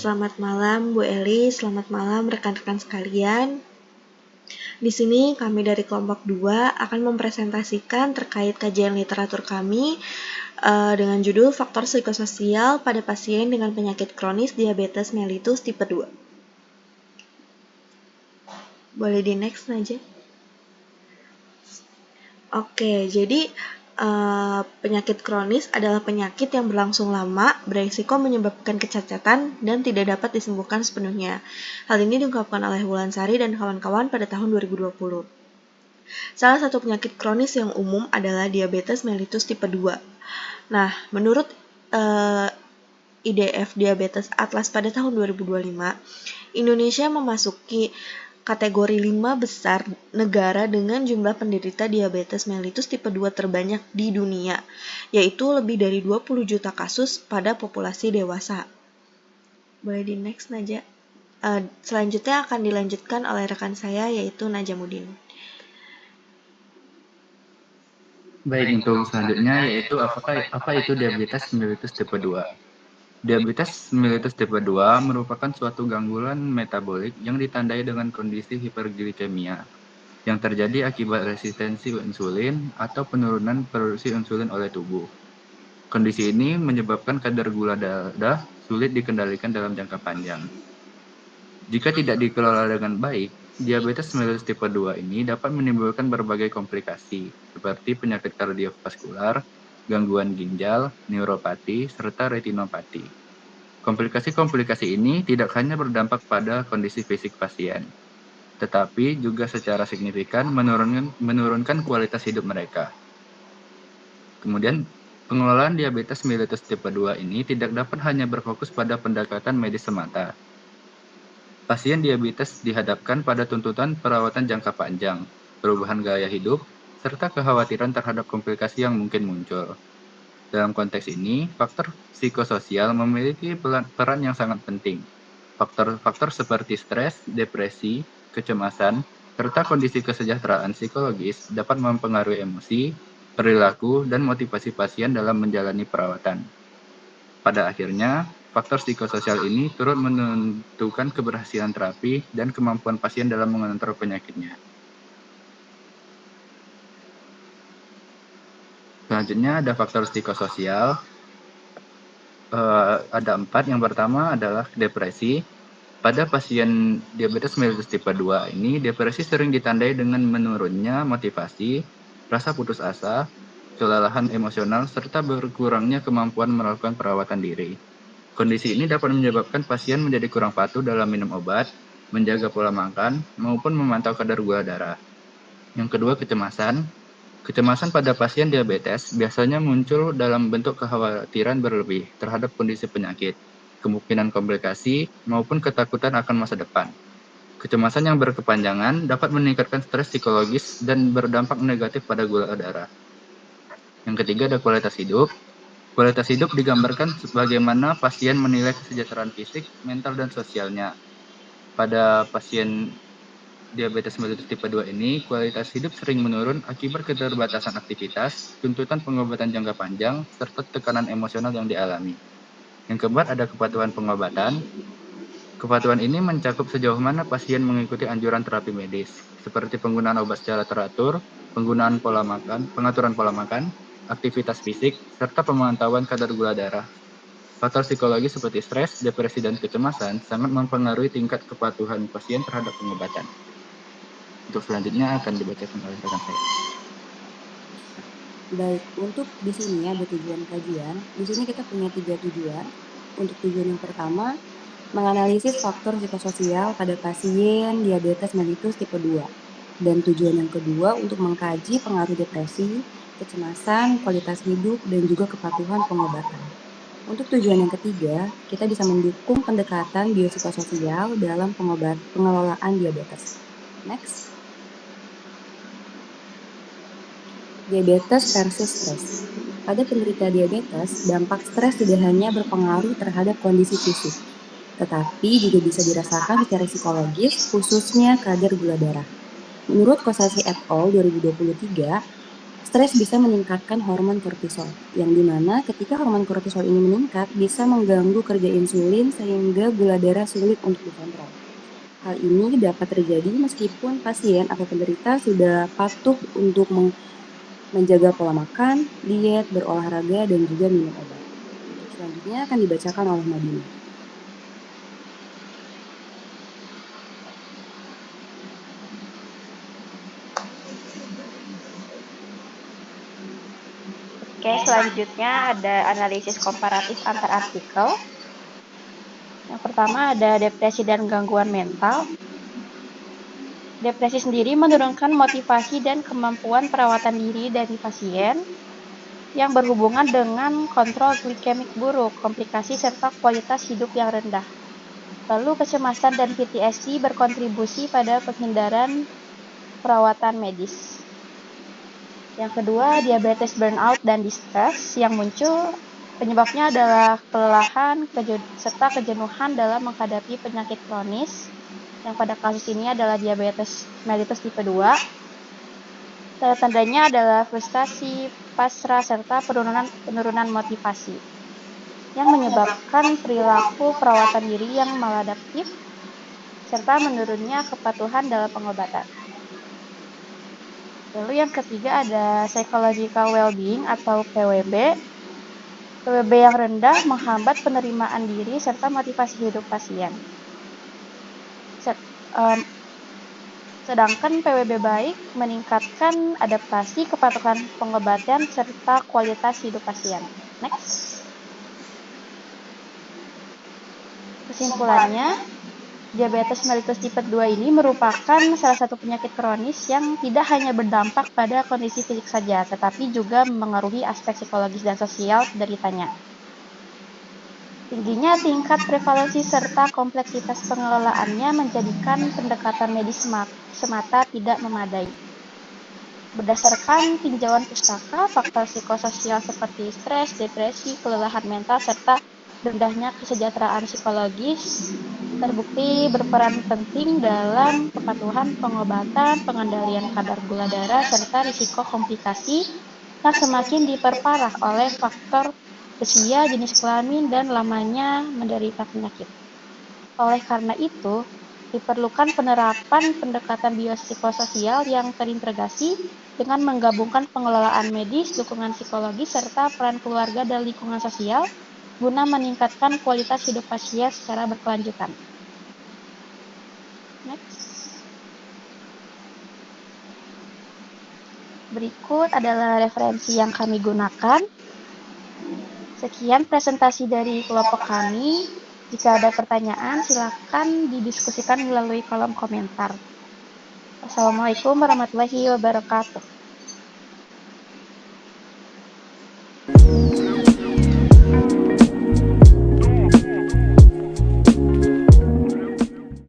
Selamat malam Bu Eli, selamat malam rekan-rekan sekalian. Di sini kami dari kelompok 2 akan mempresentasikan terkait kajian literatur kami dengan judul Faktor Psikososial pada Pasien dengan Penyakit Kronis Diabetes Mellitus Tipe 2. Boleh di next aja. Oke, jadi penyakit kronis adalah penyakit yang berlangsung lama, beresiko menyebabkan kecacatan, dan tidak dapat disembuhkan sepenuhnya. Hal ini diungkapkan oleh Wulansari dan kawan-kawan pada tahun 2020. Salah satu penyakit kronis yang umum adalah diabetes mellitus tipe 2. Nah, menurut IDF Diabetes Atlas pada tahun 2025, Indonesia memasuki kategori 5 besar negara dengan jumlah penderita diabetes mellitus tipe 2 terbanyak di dunia, yaitu lebih dari 20 juta kasus pada populasi dewasa. Boleh di next, Naja. Selanjutnya akan dilanjutkan oleh rekan saya, yaitu Najamuddin. Baik, untuk selanjutnya yaitu apa itu diabetes mellitus tipe 2? Diabetes mellitus tipe 2 merupakan suatu gangguan metabolik yang ditandai dengan kondisi hiperglikemia yang terjadi akibat resistensi insulin atau penurunan produksi insulin oleh tubuh. Kondisi ini menyebabkan kadar gula darah sulit dikendalikan dalam jangka panjang. Jika tidak dikelola dengan baik, diabetes mellitus tipe 2 ini dapat menimbulkan berbagai komplikasi seperti penyakit kardiovaskular, gangguan ginjal, neuropati, serta retinopati. Komplikasi-komplikasi ini tidak hanya berdampak pada kondisi fisik pasien, tetapi juga secara signifikan menurunkan kualitas hidup mereka. Kemudian, pengelolaan diabetes mellitus tipe 2 ini tidak dapat hanya berfokus pada pendekatan medis semata. Pasien diabetes dihadapkan pada tuntutan perawatan jangka panjang, perubahan gaya hidup, serta kekhawatiran terhadap komplikasi yang mungkin muncul. Dalam konteks ini, faktor psikososial memiliki peran yang sangat penting. Faktor-faktor seperti stres, depresi, kecemasan, serta kondisi kesejahteraan psikologis dapat mempengaruhi emosi, perilaku, dan motivasi pasien dalam menjalani perawatan. Pada akhirnya, faktor psikososial ini turut menentukan keberhasilan terapi dan kemampuan pasien dalam mengontrol penyakitnya. Selanjutnya ada faktor psikososial. Ada 4. Yang pertama adalah depresi. Pada pasien diabetes mellitus tipe 2 ini, depresi sering ditandai dengan menurunnya motivasi, rasa putus asa, kelelahan emosional, serta berkurangnya kemampuan melakukan perawatan diri. Kondisi ini dapat menyebabkan pasien menjadi kurang patuh dalam minum obat, menjaga pola makan, maupun memantau kadar gula darah. Yang kedua, kecemasan. Kecemasan pada pasien diabetes biasanya muncul dalam bentuk kekhawatiran berlebih terhadap kondisi penyakit, kemungkinan komplikasi, maupun ketakutan akan masa depan. Kecemasan yang berkepanjangan dapat meningkatkan stres psikologis dan berdampak negatif pada gula darah. Yang ketiga ada kualitas hidup. Kualitas hidup digambarkan sebagaimana pasien menilai kesejahteraan fisik, mental, dan sosialnya. Pada pasien diabetes mellitus tipe 2 ini, kualitas hidup sering menurun akibat keterbatasan aktivitas, tuntutan pengobatan jangka panjang, serta tekanan emosional yang dialami. Yang keempat ada kepatuhan pengobatan. Kepatuhan ini mencakup sejauh mana pasien mengikuti anjuran terapi medis, seperti penggunaan obat secara teratur, pengaturan pola makan, aktivitas fisik, serta pemantauan kadar gula darah. Faktor psikologi seperti stres, depresi, dan kecemasan sangat mempengaruhi tingkat kepatuhan pasien terhadap pengobatan. Untuk selanjutnya akan dibacakan oleh rekan saya. Baik, untuk di sini ada tujuan kajian. Di sini kita punya 3 tujuan. Untuk tujuan yang pertama, menganalisis faktor psikososial pada pasien diabetes mellitus tipe 2. Dan tujuan yang kedua untuk mengkaji pengaruh depresi, kecemasan, kualitas hidup, dan juga kepatuhan pengobatan. Untuk tujuan yang ketiga, kita bisa mendukung pendekatan biopsikososial dalam pengelolaan diabetes. Next. Diabetes versus stres. Pada penderita diabetes, dampak stres tidak hanya berpengaruh terhadap kondisi fisik, tetapi juga bisa dirasakan secara psikologis, khususnya kadar gula darah. Menurut Kosasi et al. 2023, Stres bisa meningkatkan hormon kortisol, yang dimana ketika hormon kortisol ini meningkat bisa mengganggu kerja insulin sehingga gula darah sulit untuk dikontrol. Hal ini dapat terjadi meskipun pasien atau penderita sudah patuh untuk menjaga pola makan, diet, berolahraga, dan juga minum obat. Selanjutnya akan dibacakan oleh Nadine. Oke, selanjutnya ada analisis komparatif antar artikel. Yang pertama ada depresi dan gangguan mental. Depresi sendiri menurunkan motivasi dan kemampuan perawatan diri dari pasien yang berhubungan dengan kontrol glikemik buruk, komplikasi serta kualitas hidup yang rendah. Lalu kecemasan dan PTSD berkontribusi pada penghindaran perawatan medis. Yang kedua, diabetes burnout dan distress yang muncul penyebabnya adalah kelelahan serta kejenuhan dalam menghadapi penyakit kronis, yang pada kasus ini adalah diabetes mellitus tipe 2. Tanda-tandanya adalah frustasi, pasrah, serta penurunan motivasi yang menyebabkan perilaku perawatan diri yang maladaptif serta menurunnya kepatuhan dalam pengobatan. Lalu yang ketiga ada psychological well-being atau PWB. PWB yang rendah menghambat penerimaan diri serta motivasi hidup pasien. Sedangkan PWB baik meningkatkan adaptasi, kepatuhan pengobatan, serta kualitas hidup pasien. Next. Kesimpulannya, diabetes mellitus tipe 2 ini merupakan salah satu penyakit kronis yang tidak hanya berdampak pada kondisi fisik saja, tetapi juga mempengaruhi aspek psikologis dan sosial penderitanya. Tingginya tingkat prevalensi serta kompleksitas pengelolaannya menjadikan pendekatan medis semata tidak memadai. Berdasarkan tinjauan pustaka, faktor psikososial seperti stres, depresi, kelelahan mental, serta rendahnya kesejahteraan psikologis terbukti berperan penting dalam kepatuhan pengobatan, pengendalian kadar gula darah, serta risiko komplikasi yang semakin diperparah oleh faktor usia, jenis kelamin, dan lamanya menderita penyakit. Oleh karena itu, diperlukan penerapan pendekatan biopsikososial yang terintegrasi dengan menggabungkan pengelolaan medis, dukungan psikologis, serta peran keluarga dan lingkungan sosial guna meningkatkan kualitas hidup pasien secara berkelanjutan. Next. Berikut adalah referensi yang kami gunakan. Sekian presentasi dari kelompok kami. Jika ada pertanyaan, silakan didiskusikan melalui kolom komentar. Wassalamualaikum warahmatullahi wabarakatuh.